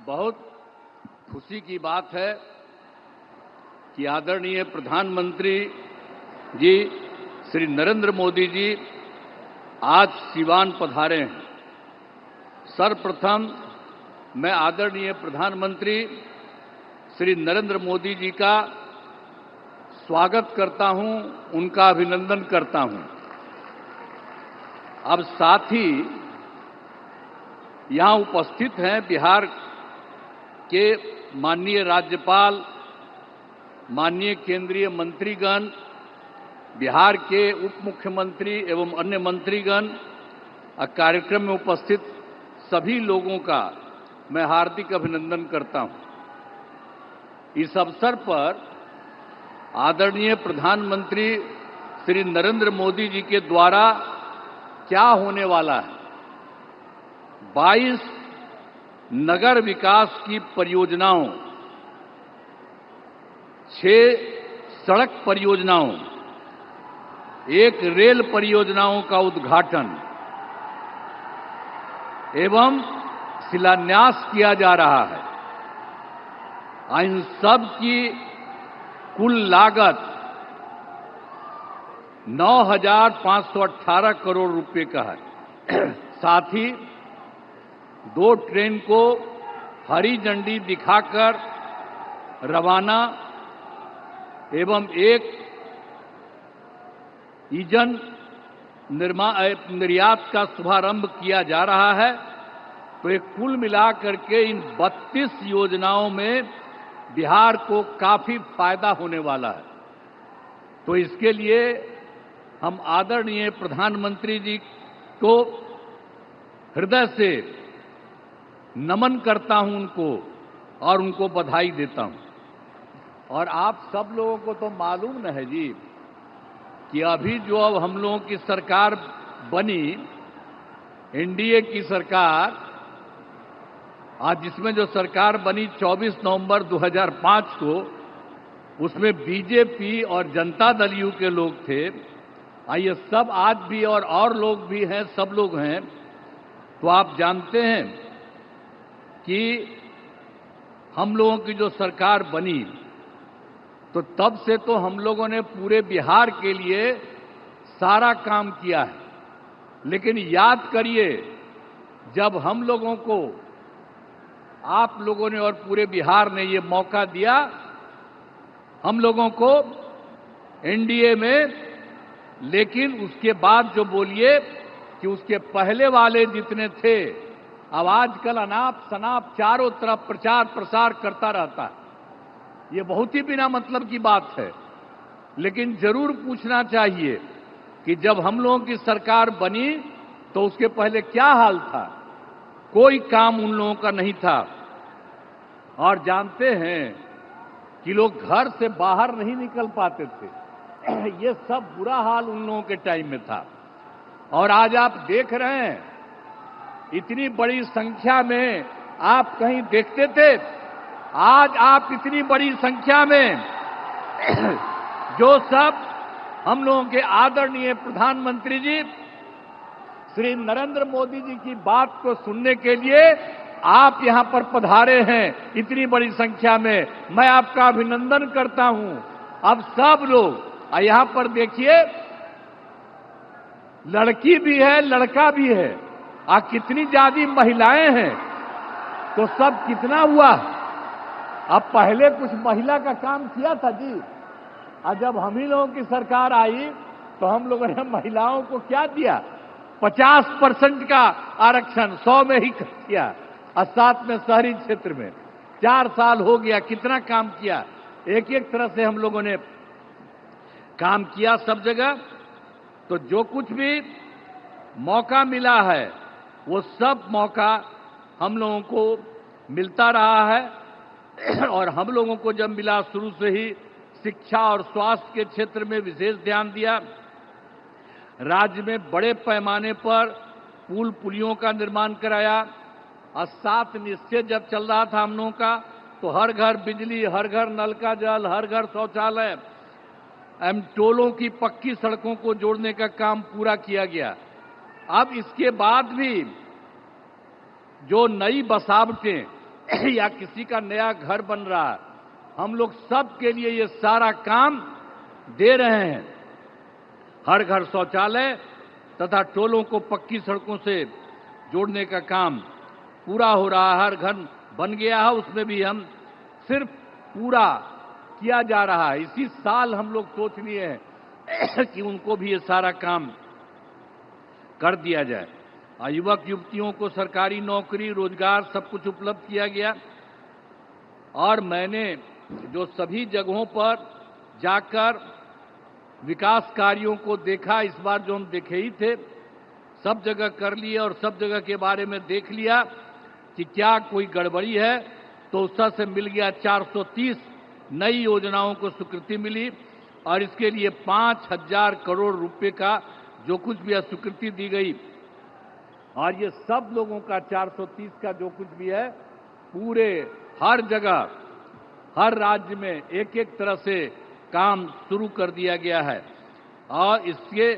बहुत खुशी की बात है कि आदरणीय प्रधानमंत्री जी श्री नरेंद्र मोदी जी आज सीवान पधारे हैं। सर्वप्रथम मैं आदरणीय प्रधानमंत्री श्री नरेंद्र मोदी जी का स्वागत करता हूं, उनका अभिनंदन करता हूं। अब साथ ही यहां उपस्थित हैं बिहार के माननीय राज्यपाल, माननीय केंद्रीय मंत्रीगण, बिहार के उप मुख्यमंत्री एवं अन्य मंत्रीगण, कार्यक्रम में उपस्थित सभी लोगों का मैं हार्दिक अभिनंदन करता हूं। इस अवसर पर आदरणीय प्रधानमंत्री श्री नरेंद्र मोदी जी के द्वारा क्या होने वाला है, 22 नगर विकास की परियोजनाओं, 6 सड़क परियोजनाओं, 1 रेल परियोजनाओं का उद्घाटन एवं शिलान्यास किया जा रहा है। इन सब की कुल लागत 9,518 करोड़ रुपए का है। साथ ही 2 ट्रेन को हरी झंडी दिखाकर रवाना एवं 1 ईंधन निर्यात का शुभारंभ किया जा रहा है। तो ये कुल मिलाकर के इन 32 योजनाओं में बिहार को काफी फायदा होने वाला है। तो इसके लिए हम आदरणीय प्रधानमंत्री जी को हृदय से नमन करता हूं उनको और उनको बधाई देता हूं। और आप सब लोगों को तो मालूम न है जी कि अभी जो अब हम लोगों की सरकार बनी, एनडीए की सरकार, आज जिसमें जो सरकार बनी 24 नवंबर 2005 को, उसमें बीजेपी और जनता दल यू के लोग थे। ये सब आज भी और लोग भी हैं, सब लोग हैं। तो आप जानते हैं कि हम लोगों की जो सरकार बनी तो तब से तो हम लोगों ने पूरे बिहार के लिए सारा काम किया है। लेकिन याद करिए, जब हम लोगों को, आप लोगों ने और पूरे बिहार ने ये मौका दिया, हम लोगों को एनडीए में, लेकिन उसके बाद जो बोलिए कि उसके पहले वाले जितने थे, अब आजकल अनाप शनाप चारों तरफ प्रचार प्रसार करता रहता है। ये बहुत ही बिना मतलब की बात है। लेकिन जरूर पूछना चाहिए कि जब हम लोगों की सरकार बनी तो उसके पहले क्या हाल था। कोई काम उन लोगों का नहीं था। और जानते हैं कि लोग घर से बाहर नहीं निकल पाते थे। ये सब बुरा हाल उन लोगों के टाइम में था। और आज आप देख रहे हैं, इतनी बड़ी संख्या में आप कहीं देखते थे? आज आप इतनी बड़ी संख्या में जो सब हम लोगों के आदरणीय प्रधानमंत्री जी श्री नरेंद्र मोदी जी की बात को सुनने के लिए आप यहां पर पधारे हैं, इतनी बड़ी संख्या में, मैं आपका अभिनंदन करता हूं। अब सब लोग यहां पर देखिए, लड़की भी है, लड़का भी है, कितनी ज्यादा महिलाएं हैं। तो सब कितना हुआ। अब पहले कुछ महिला का काम किया था जी। और जब हम ही लोगों की सरकार आई तो हम लोगों ने महिलाओं को क्या दिया, 50% का आरक्षण 100 में ही किया। और साथ में शहरी क्षेत्र में 4 साल हो गया, कितना काम किया। एक एक तरह से हम लोगों ने काम किया सब जगह। तो जो कुछ भी मौका मिला है वो सब मौका हम लोगों को मिलता रहा है। और हम लोगों को जब मिला, शुरू से ही शिक्षा और स्वास्थ्य के क्षेत्र में विशेष ध्यान दिया। राज्य में बड़े पैमाने पर पुल पुलियों का निर्माण कराया। और 7 निश्चय जब चल रहा था हम लोगों का, तो हर घर बिजली, हर घर नल का जल, हर घर शौचालय, टोलों की पक्की सड़कों को जोड़ने का काम पूरा किया गया। अब इसके बाद भी जो नई बसावटें या किसी का नया घर बन रहा है, हम लोग सब के लिए ये सारा काम दे रहे हैं। हर घर शौचालय तथा टोलों को पक्की सड़कों से जोड़ने का काम पूरा हो रहा है। हर घर बन गया है, उसमें भी हम सिर्फ पूरा किया जा रहा है। इसी साल हम लोग सोच लिए हैं कि उनको भी ये सारा काम कर दिया जाए। युवक युवतियों को सरकारी नौकरी, रोजगार सब कुछ उपलब्ध किया गया। और मैंने जो सभी जगहों पर जाकर विकास कार्यों को देखा, इस बार जो हम देखे ही थे, सब जगह कर लिए और सब जगह के बारे में देख लिया कि क्या कोई गड़बड़ी है, तो उसका से मिल गया 430 नई योजनाओं को स्वीकृति मिली और इसके लिए 5,000 करोड़ रुपए का जो कुछ भी स्वीकृति दी गई। और ये सब लोगों का 430 का जो कुछ भी है, पूरे हर जगह हर राज्य में एक एक तरह से काम शुरू कर दिया गया है। और इसके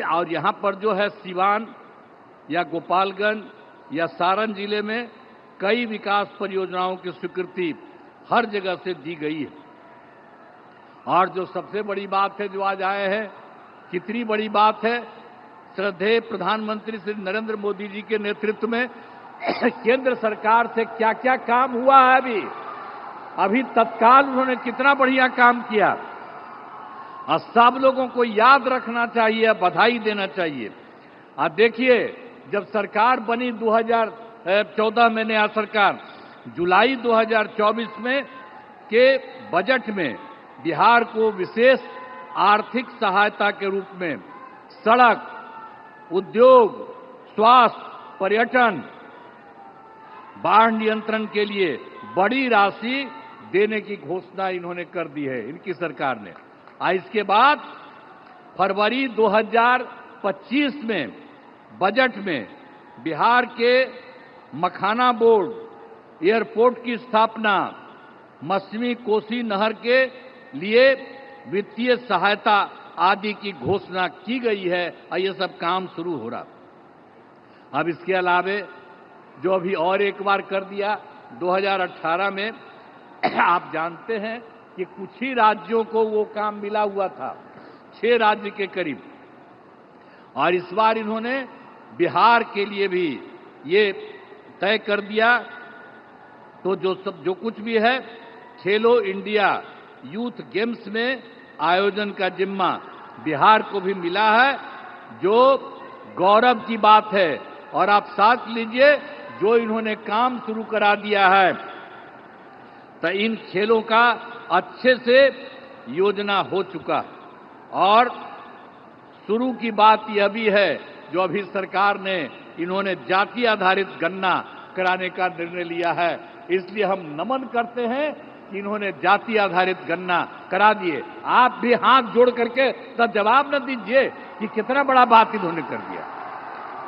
और यहाँ पर जो है सिवान या गोपालगंज या सारण जिले में कई विकास परियोजनाओं की स्वीकृति हर जगह से दी गई है। और जो सबसे बड़ी बात है जो आज आए हैं, कितनी बड़ी बात है, श्रद्धेय प्रधानमंत्री श्री नरेंद्र मोदी जी के नेतृत्व में केंद्र सरकार से क्या क्या काम हुआ है। अभी तत्काल उन्होंने कितना बढ़िया काम किया और सब लोगों को याद रखना चाहिए, बधाई देना चाहिए। आप देखिए, जब सरकार बनी 2014 में नया सरकार, जुलाई 2024 में के बजट में बिहार को विशेष आर्थिक सहायता के रूप में सड़क, उद्योग, स्वास्थ्य, पर्यटन, बाढ़ नियंत्रण के लिए बड़ी राशि देने की घोषणा इन्होंने कर दी है, इनकी सरकार ने। इसके बाद फरवरी 2025 में बजट में बिहार के मखाना बोर्ड, एयरपोर्ट की स्थापना, मछली कोसी नहर के लिए वित्तीय सहायता आदि की घोषणा की गई है और ये सब काम शुरू हो रहा। अब इसके अलावे जो अभी और एक बार कर दिया 2018 में, आप जानते हैं कि कुछ ही राज्यों को वो काम मिला हुआ था, 6 राज्य के करीब, और इस बार इन्होंने बिहार के लिए भी ये तय कर दिया। तो जो कुछ भी है, खेलो इंडिया यूथ गेम्स में आयोजन का जिम्मा बिहार को भी मिला है, जो गौरव की बात है। और आप साथ लीजिए, जो इन्होंने काम शुरू करा दिया है, तो इन खेलों का अच्छे से योजना हो चुका। और शुरू की बात यह भी है, जो अभी सरकार ने इन्होंने जाति आधारित गणना कराने का निर्णय लिया है, इसलिए हम नमन करते हैं कि इन्होंने जाति आधारित गणना करा दिए। आप भी हाथ जोड़ करके तो जवाब न दीजिए कि कितना बड़ा बात इन्होंने कर दिया।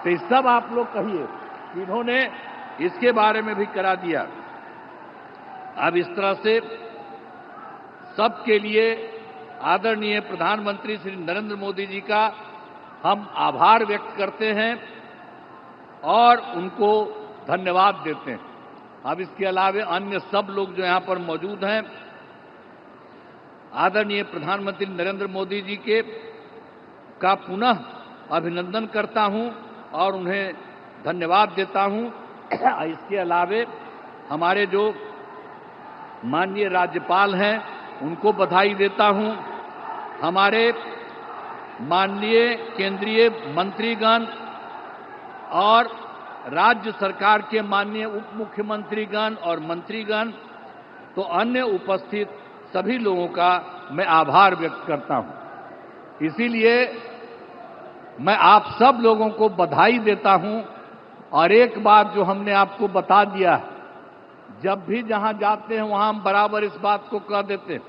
तो इस सब आप लोग कहिए कि इन्होंने इसके बारे में भी करा दिया। अब इस तरह से सबके लिए आदरणीय प्रधानमंत्री श्री नरेंद्र मोदी जी का हम आभार व्यक्त करते हैं और उनको धन्यवाद देते हैं। अब इसके अलावा अन्य सब लोग जो यहाँ पर मौजूद हैं, आदरणीय प्रधानमंत्री नरेंद्र मोदी जी के का पुनः अभिनंदन करता हूं और उन्हें धन्यवाद देता हूं। इसके अलावा हमारे जो माननीय राज्यपाल हैं, उनको बधाई देता हूं। हमारे माननीय केंद्रीय मंत्रीगण और राज्य सरकार के माननीय उप मुख्यमंत्रीगण और मंत्रीगण, तो अन्य उपस्थित सभी लोगों का मैं आभार व्यक्त करता हूं। इसीलिए मैं आप सब लोगों को बधाई देता हूं। और एक बात जो हमने आपको बता दिया है, जब भी जहां जाते हैं वहां हम बराबर इस बात को कह देते हैं,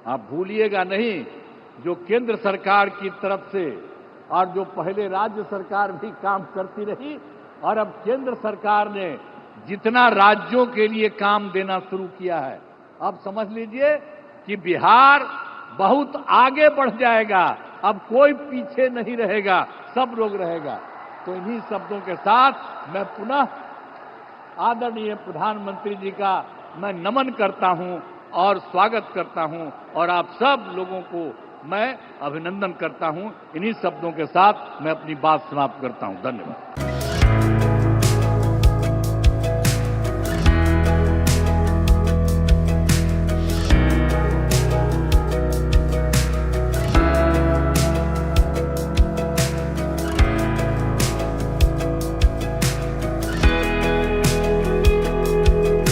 आप भूलिएगा नहीं, जो केंद्र सरकार की तरफ से और जो पहले राज्य सरकार भी काम करती रही, और अब केंद्र सरकार ने जितना राज्यों के लिए काम देना शुरू किया है, अब समझ लीजिए कि बिहार बहुत आगे बढ़ जाएगा। अब कोई पीछे नहीं रहेगा, सब लोग रहेगा। तो इन्हीं शब्दों के साथ मैं पुनः आदरणीय प्रधानमंत्री जी का मैं नमन करता हूं और स्वागत करता हूं और आप सब लोगों को मैं अभिनंदन करता हूं। इन्हीं शब्दों के साथ मैं अपनी बात समाप्त करता हूं। धन्यवाद।